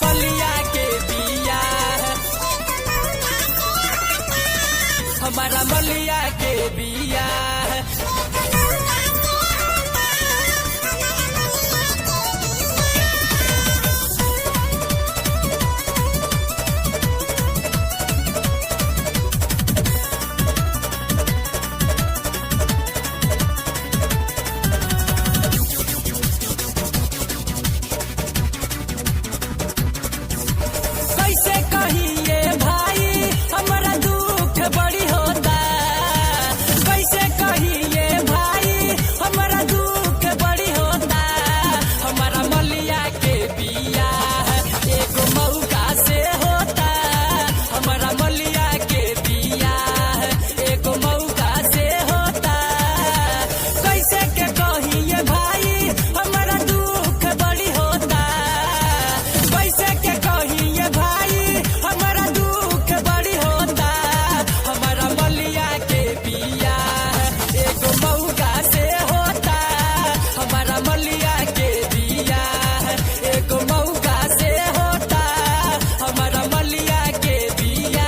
मलिया के बिया हमारा मलिया के बिया। कैसे कहिए भाई हमारा दुख बड़ी होता, कैसे कहिए भाई हमारा दुख बड़ी होता। हमारा मलिया के बिया एगो मौका से होता, हमारा मलिया के बिया एगो मौका से होता। कैसे के कहिए भाई हमारा दुख बड़ी होता, कैसे के कहिए भाई हमारा दुख बड़ी होता। हमारा मलिया के बिया एगो मौका से होता, हमारा मलिया के बिया एगो मौका से होता, हमारा मलिया के बिया।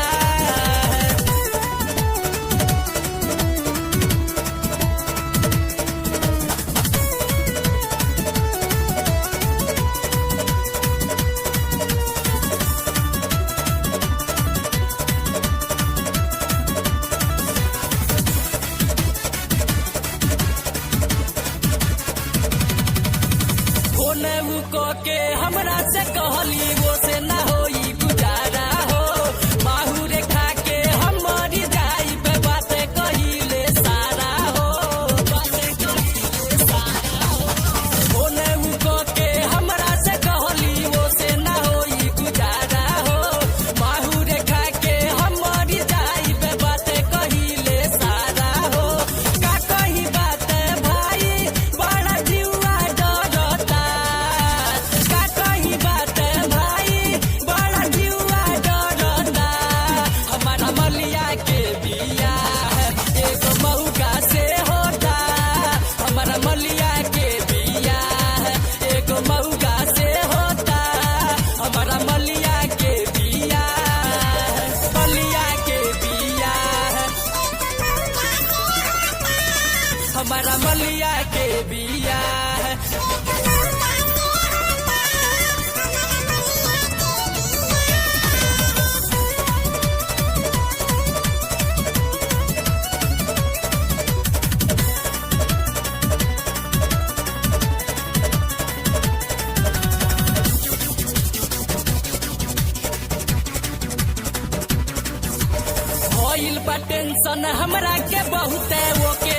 फोन को के हमरा से कहली वो से ना होई गुजारा हो, माहू रेखा के हम मरी जाई पे बातें कहिले सारा हो, बातें कहिले सारा हो। फोन को के हमरा से कहली वो से ना होई गुजारा हो, माहू रेखा के हम मरी जाई पे बातें कहिले सारा हो। का कही बात भाई बड़ा जीवा डरता, का कही बात भाई बड़ा जीवा डरता। हमारा मलिया के बिया एगो मौका से होता, हमारा मलिया के बिया एगो मौका से होता, हमारा मलिया के बिया। मलिया के बिया हमारा मलिया के बिया। भइल बा टेंशन हमरा के बहुते ओके